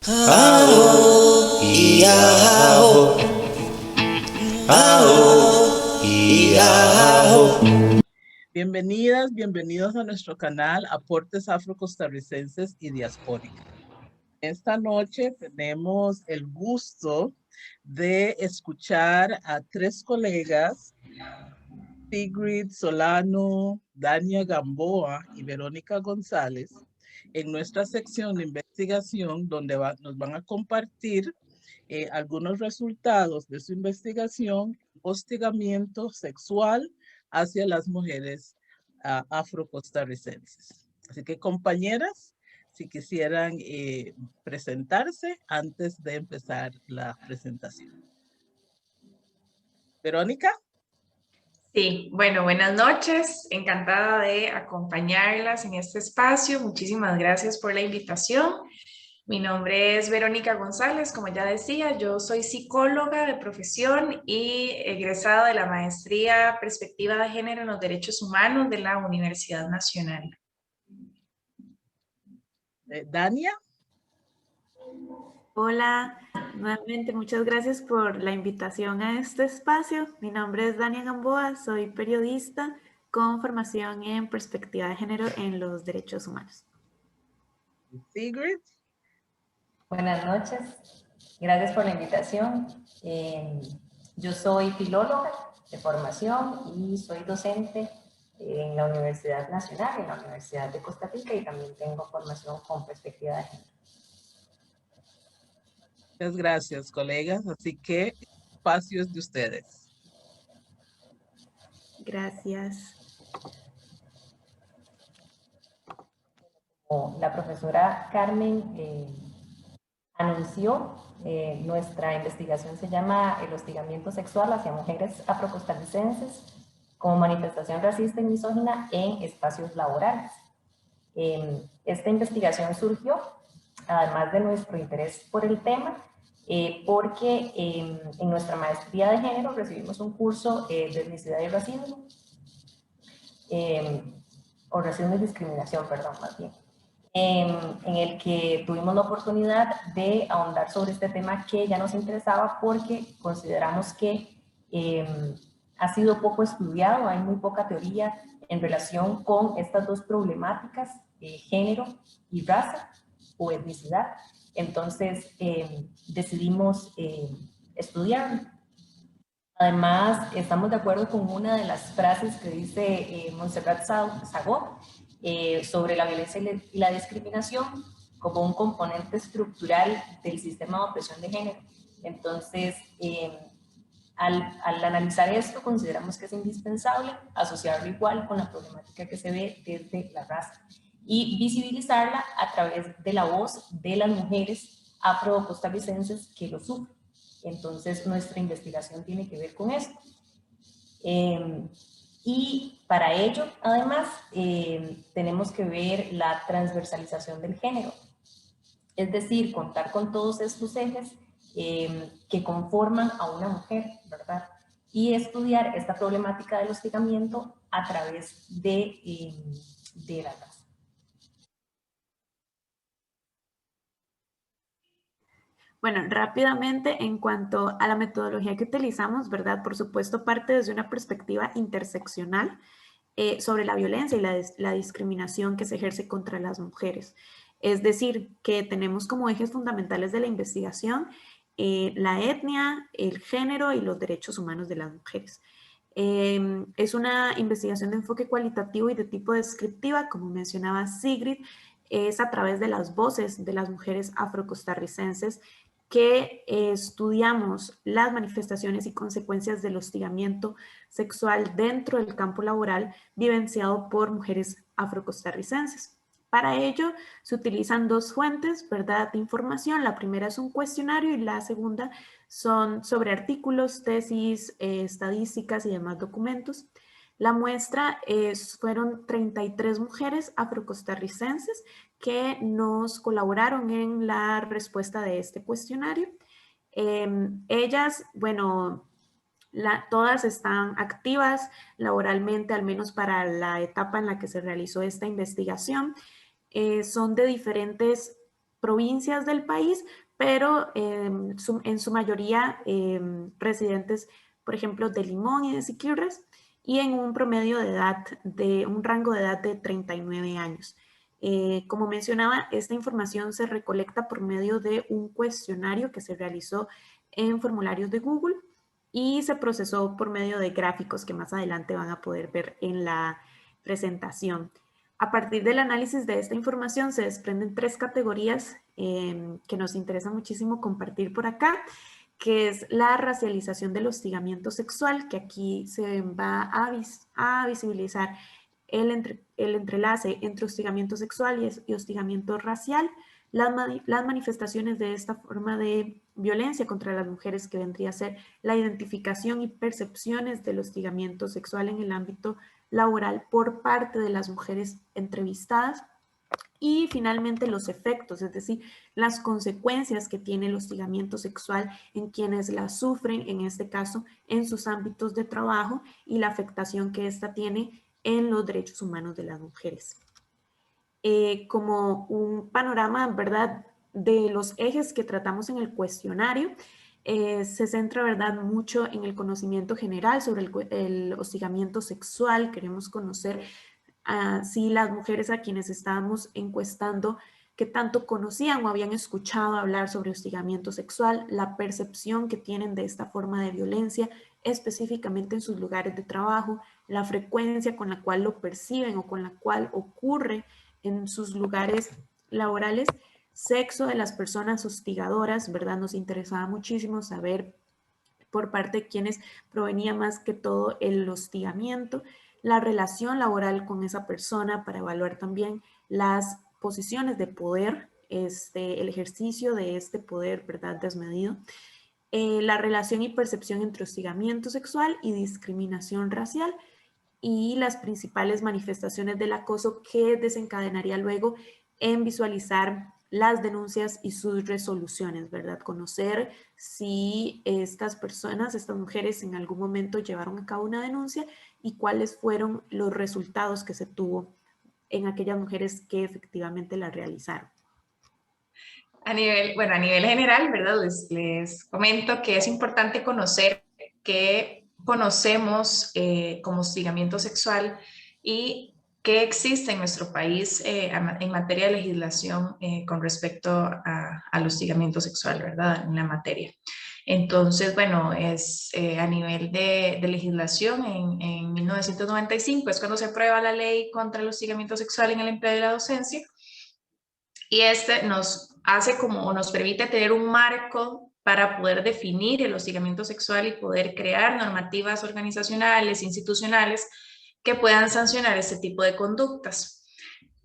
Aho, Iaho, Aho, Iaho. Bienvenidas, bienvenidos a nuestro canal Aportes Afro-Costarricenses y Diaspóricas. Esta noche tenemos el gusto de escuchar a tres colegas, Sigrid Solano, Dania Gamboa y Verónica González, en nuestra sección de investigación donde nos van a compartir algunos resultados de su investigación, hostigamiento sexual hacia las mujeres afro-costarricenses. Así que compañeras, si quisieran presentarse antes de empezar la presentación. Verónica. Sí, bueno, buenas noches. Encantada de acompañarlas en este espacio. Muchísimas gracias por la invitación. Mi nombre es Verónica González, como ya decía, yo soy psicóloga de profesión y egresada de la maestría Perspectiva de Género en los Derechos Humanos de la Universidad Nacional. Dania. Hola, nuevamente muchas gracias por la invitación a este espacio. Mi nombre es Dania Gamboa, soy periodista con formación en perspectiva de género en los derechos humanos. Sigrid. Buenas noches, gracias por la invitación. Yo soy filóloga de formación y soy docente en la Universidad Nacional, en la Universidad de Costa Rica, y también tengo formación con perspectiva de género. Muchas gracias, colegas. Así que el espacio es de ustedes. Gracias. Como la profesora Carmen anunció, nuestra investigación se llama El hostigamiento sexual hacia mujeres afrocostarricenses como manifestación racista y misógina en espacios laborales. Esta investigación surgió, además de nuestro interés por el tema, porque en nuestra maestría de género recibimos un curso de etnicidad y racismo, o racismo y discriminación, perdón, más bien, en el que tuvimos la oportunidad de ahondar sobre este tema que ya nos interesaba porque consideramos que ha sido poco estudiado, hay muy poca teoría en relación con estas dos problemáticas, género y raza o etnicidad. Entonces decidimos estudiarlo. Además, estamos de acuerdo con una de las frases que dice Montserrat Sagot sobre la violencia y la discriminación como un componente estructural del sistema de opresión de género. Entonces, al analizar esto, consideramos que es indispensable asociarlo igual con la problemática que se ve desde la raza y visibilizarla a través de la voz de las mujeres afro-costarricenses que lo sufren. Entonces, nuestra investigación tiene que ver con esto. Y para ello, además, tenemos que ver la transversalización del género. Es decir, contar con todos estos ejes que conforman a una mujer, ¿verdad? Y estudiar esta problemática del hostigamiento a través de la raza. Bueno, rápidamente en cuanto a la metodología que utilizamos, ¿verdad? Por supuesto, parte desde una perspectiva interseccional sobre la violencia y la discriminación que se ejerce contra las mujeres. Es decir, que tenemos como ejes fundamentales de la investigación la etnia, el género y los derechos humanos de las mujeres. Es una investigación de enfoque cualitativo y de tipo descriptiva, como mencionaba Sigrid, es a través de las voces de las mujeres afrocostarricenses que estudiamos las manifestaciones y consecuencias del hostigamiento sexual dentro del campo laboral vivenciado por mujeres afrocostarricenses. Para ello se utilizan dos fuentes, ¿verdad?, de información. La primera es un cuestionario y la segunda son sobre artículos, tesis, estadísticas y demás documentos. La muestra fueron 33 mujeres afrocostarricenses que nos colaboraron en la respuesta de este cuestionario. Ellas, bueno, todas están activas laboralmente, al menos para la etapa en la que se realizó esta investigación. Son de diferentes provincias del país, pero en su mayoría residentes, por ejemplo, de Limón y de Siquirres, y en un promedio de edad, un rango de edad de 39 años. Como mencionaba, esta información se recolecta por medio de un cuestionario que se realizó en formularios de Google y se procesó por medio de gráficos que más adelante van a poder ver en la presentación. A partir del análisis de esta información se desprenden 3 categorías que nos interesa muchísimo compartir por acá, que es la racialización del hostigamiento sexual, que aquí se va a visibilizar el entrelace entre hostigamiento sexual y hostigamiento racial, las manifestaciones de esta forma de violencia contra las mujeres, que vendría a ser la identificación y percepciones del hostigamiento sexual en el ámbito laboral por parte de las mujeres entrevistadas, y finalmente los efectos, es decir, las consecuencias que tiene el hostigamiento sexual en quienes la sufren, en este caso, en sus ámbitos de trabajo, y la afectación que ésta tiene en los derechos humanos de las mujeres. Como un panorama, ¿verdad?, de los ejes que tratamos en el cuestionario, se centra, ¿verdad?, mucho en el conocimiento general sobre el hostigamiento sexual. Queremos conocer si las mujeres a quienes estábamos encuestando que tanto conocían o habían escuchado hablar sobre hostigamiento sexual, la percepción que tienen de esta forma de violencia, específicamente en sus lugares de trabajo, la frecuencia con la cual lo perciben o con la cual ocurre en sus lugares laborales, sexo de las personas hostigadoras, ¿verdad? Nos interesaba muchísimo saber por parte de quienes provenía más que todo el hostigamiento, la relación laboral con esa persona para evaluar también las posiciones de poder, el ejercicio de este poder, ¿verdad?, desmedido, la relación y percepción entre hostigamiento sexual y discriminación racial, y las principales manifestaciones del acoso que desencadenaría luego en visualizar las denuncias y sus resoluciones, ¿verdad? Conocer si estas personas, estas mujeres, en algún momento llevaron a cabo una denuncia y cuáles fueron los resultados que se tuvo en aquellas mujeres que efectivamente la realizaron. A nivel general, ¿verdad? Les comento que es importante conocer qué conocemos como hostigamiento sexual y qué existe en nuestro país en materia de legislación con respecto al hostigamiento sexual, ¿verdad? En la materia. Entonces, bueno, es a nivel de legislación, en 1995 es cuando se aprueba la ley contra el hostigamiento sexual en el empleo y la docencia, y nos hace nos permite tener un marco para poder definir el hostigamiento sexual y poder crear normativas organizacionales, institucionales, que puedan sancionar este tipo de conductas.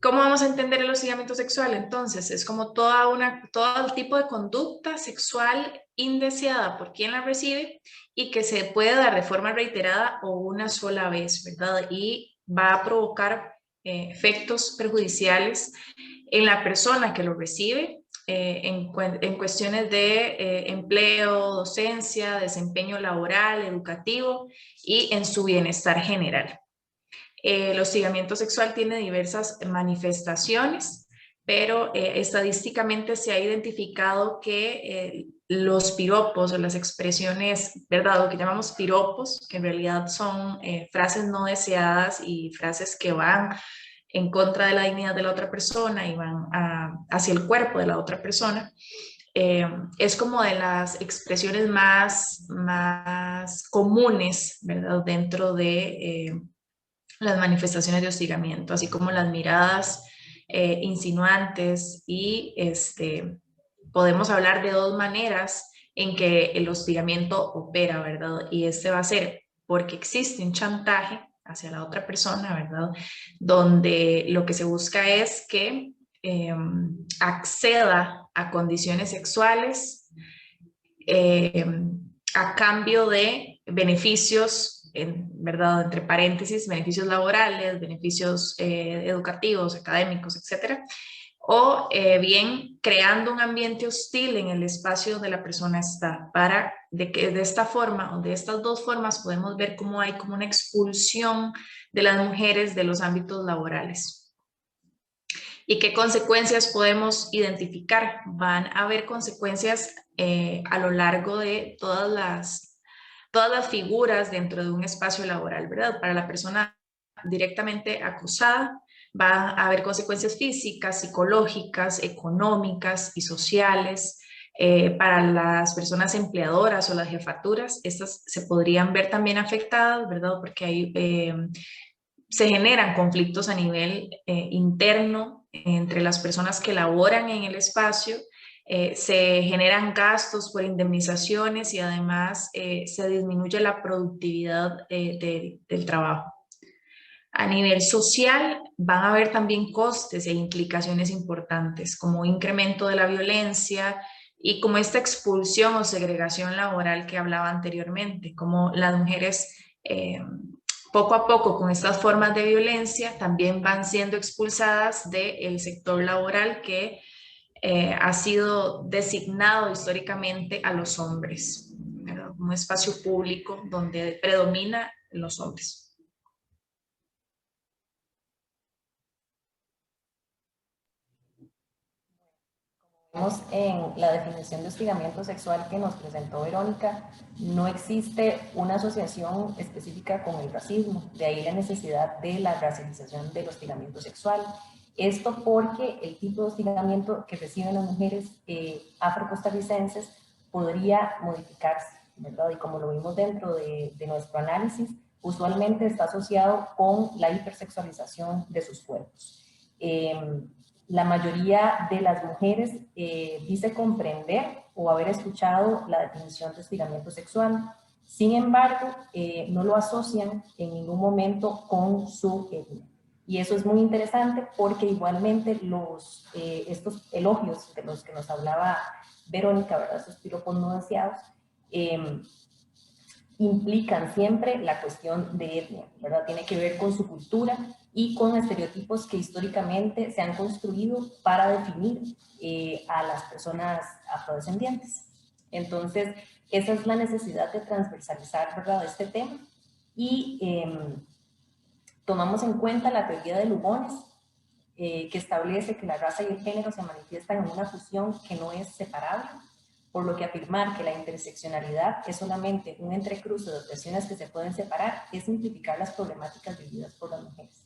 ¿Cómo vamos a entender el hostigamiento sexual? Entonces, es como todo el tipo de conducta sexual indeseada por quien la recibe y que se puede dar de forma reiterada o una sola vez, ¿verdad? Y va a provocar efectos perjudiciales en la persona que lo recibe, en cuestiones de empleo, docencia, desempeño laboral, educativo y en su bienestar general. El hostigamiento sexual tiene diversas manifestaciones, pero estadísticamente se ha identificado que los piropos o las expresiones, ¿verdad?, lo que llamamos piropos, que en realidad son frases no deseadas y frases que van en contra de la dignidad de la otra persona y van hacia el cuerpo de la otra persona, es como de las expresiones más comunes, ¿verdad?, dentro de las manifestaciones de hostigamiento, así como las miradas insinuantes, y podemos hablar de 2 maneras en que el hostigamiento opera, ¿verdad? Y va a ser porque existe un chantaje hacia la otra persona, ¿verdad?, donde lo que se busca es que acceda a condiciones sexuales a cambio de beneficios, ¿verdad?, entre paréntesis, beneficios laborales, beneficios educativos, académicos, etcétera, o bien creando un ambiente hostil en el espacio donde la persona está, de esta forma, o de estas 2 formas, podemos ver cómo hay como una expulsión de las mujeres de los ámbitos laborales. ¿Y qué consecuencias podemos identificar? Van a haber consecuencias a lo largo de todas las figuras dentro de un espacio laboral, ¿verdad? Para la persona directamente acosada, va a haber consecuencias físicas, psicológicas, económicas y sociales. Para las personas empleadoras o las jefaturas, estas se podrían ver también afectadas, ¿verdad? Porque hay, se generan conflictos a nivel interno entre las personas que laboran en el espacio, se generan gastos por indemnizaciones y además se disminuye la productividad del trabajo. A nivel social van a haber también costes e implicaciones importantes, como incremento de la violencia y como esta expulsión o segregación laboral que hablaba anteriormente, como las mujeres poco a poco con estas formas de violencia también van siendo expulsadas del sector laboral que ha sido designado históricamente a los hombres, ¿verdad? Un espacio público donde predomina los hombres. Vemos en la definición de hostigamiento sexual que nos presentó Verónica, no existe una asociación específica con el racismo, de ahí la necesidad de la racialización del hostigamiento sexual. Esto porque el tipo de hostigamiento que reciben las mujeres afrocostarricenses podría modificarse, ¿verdad? Y como lo vimos dentro de nuestro análisis, usualmente está asociado con la hipersexualización de sus cuerpos. La mayoría de las mujeres dice comprender o haber escuchado la definición de hostigamiento sexual. Sin embargo, no lo asocian en ningún momento con su etnia. Y eso es muy interesante porque igualmente estos elogios de los que nos hablaba Verónica, ¿verdad? Esos piropos no deseados, implican siempre la cuestión de etnia, ¿verdad? Tiene que ver con su cultura y con estereotipos que históricamente se han construido para definir a las personas afrodescendientes. Entonces, esa es la necesidad de transversalizar, ¿verdad?, este tema. Y tomamos en cuenta la teoría de Lugones, que establece que la raza y el género se manifiestan en una fusión que no es separable, por lo que afirmar que la interseccionalidad es solamente un entrecruce de expresiones que se pueden separar es simplificar las problemáticas vividas por las mujeres.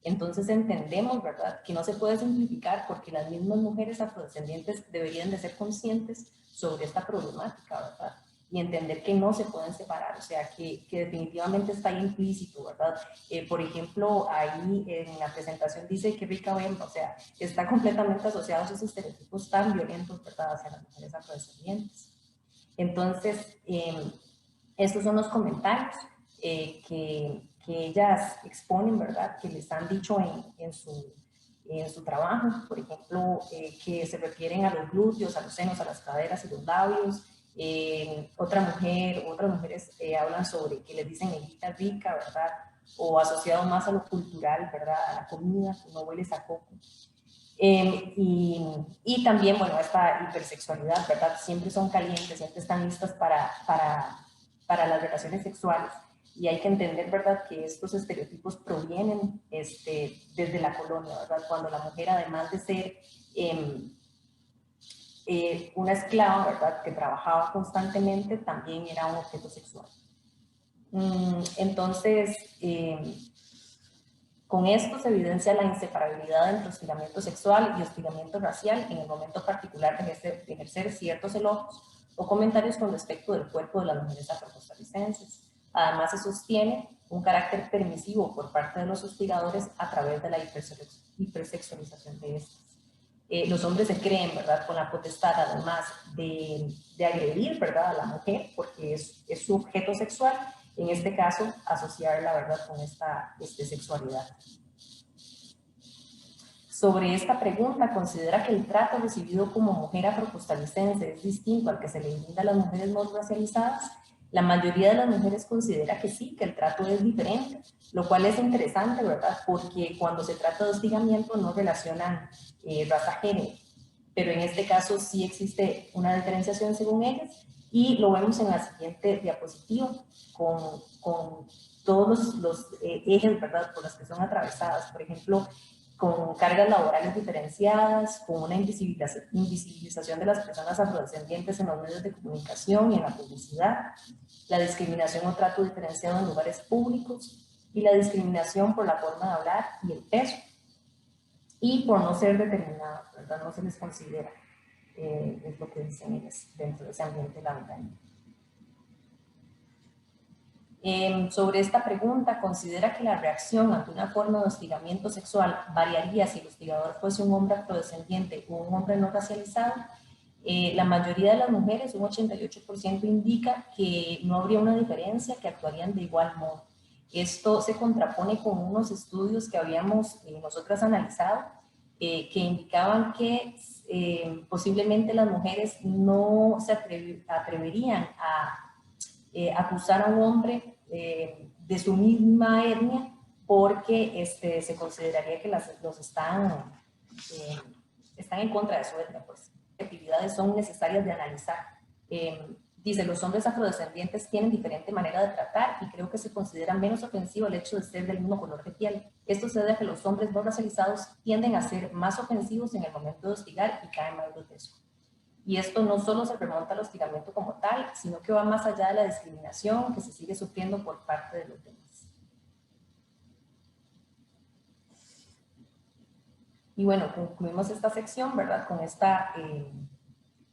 Entonces entendemos, ¿verdad?, que no se puede simplificar porque las mismas mujeres afrodescendientes deberían de ser conscientes sobre esta problemática, ¿verdad?, y entender que no se pueden separar, o sea, que definitivamente está ahí implícito, ¿verdad? Por ejemplo, ahí en la presentación dice que rica bemba, o sea, está completamente asociado a esos estereotipos tan violentos, ¿verdad?, hacia las mujeres afrodescendientes. Entonces, estos son los comentarios que ellas exponen, ¿verdad?, que les han dicho en su trabajo, por ejemplo, que se refieren a los glúteos, a los senos, a las caderas y los labios. Otras mujeres hablan sobre que les dicen negrita rica, ¿verdad?, o asociado más a lo cultural, ¿verdad?, a la comida, no hueles a coco. Y también, bueno, esta hipersexualidad, ¿verdad?, siempre son calientes, siempre están listas para las relaciones sexuales. Y hay que entender, ¿verdad?, que estos estereotipos provienen desde la colonia, ¿verdad?, cuando la mujer, además de ser una esclava, ¿verdad?, que trabajaba constantemente, también era un objeto sexual. Entonces, con esto se evidencia la inseparabilidad entre hostigamiento sexual y hostigamiento racial en el momento particular de ejercer ciertos elogios o comentarios con respecto del cuerpo de las mujeres afrocostarricenses. Además, se sostiene un carácter permisivo por parte de los hostigadores a través de la hipersexualización de estas. Los hombres se creen, ¿verdad?, con la potestad, además de agredir, ¿verdad?, a la mujer, porque es su objeto sexual, en este caso, asociar la verdad con esta sexualidad. Sobre esta pregunta, ¿considera que el trato recibido como mujer afrocostarricense es distinto al que se le brinda a las mujeres no racializadas? La mayoría de las mujeres considera que sí, que el trato es diferente, lo cual es interesante, ¿verdad?, porque cuando se trata de hostigamiento no relacionan raza-género, pero en este caso sí existe una diferenciación según ellas, y lo vemos en la siguiente diapositiva con todos los ejes, ¿verdad?, por los que son atravesadas. Por ejemplo, con cargas laborales diferenciadas, con una invisibilización de las personas afrodescendientes en los medios de comunicación y en la publicidad, la discriminación o trato diferenciado en lugares públicos y la discriminación por la forma de hablar y el peso y por no ser determinados, ¿verdad? No se les considera, es lo que dicen ellos dentro de ese ambiente laboral. Sobre esta pregunta, ¿considera que la reacción ante una forma de hostigamiento sexual variaría si el hostigador fuese un hombre afrodescendiente o un hombre no racializado? La mayoría de las mujeres, un 88%, indica que no habría una diferencia, que actuarían de igual modo. Esto se contrapone con unos estudios que habíamos nosotras analizado, que indicaban que posiblemente las mujeres no se atreverían a acusar a un hombre de su misma etnia porque se consideraría que los están en contra de su etnia, pues. Las actividades son necesarias de analizar. Dice, los hombres afrodescendientes tienen diferente manera de tratar y creo que se considera menos ofensivo el hecho de ser del mismo color de piel. Esto se debe a que los hombres no racializados tienden a ser más ofensivos en el momento de hostigar y caen más grotescos. Y esto no solo se remonta al hostigamiento como tal, sino que va más allá de la discriminación que se sigue sufriendo por parte de los demás. Y bueno, concluimos esta sección, ¿verdad? Con esta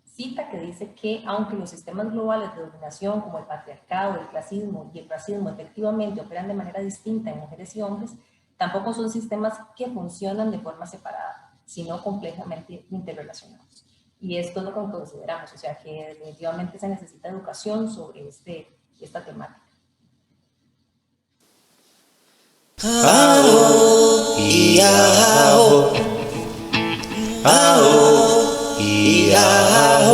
cita que dice que aunque los sistemas globales de dominación como el patriarcado, el clasismo y el racismo efectivamente operan de manera distinta en mujeres y hombres, tampoco son sistemas que funcionan de forma separada, sino complejamente interrelacionados. Y esto es lo que consideramos, o sea que definitivamente se necesita educación sobre esta temática. Aho, iaho. Aho, iaho.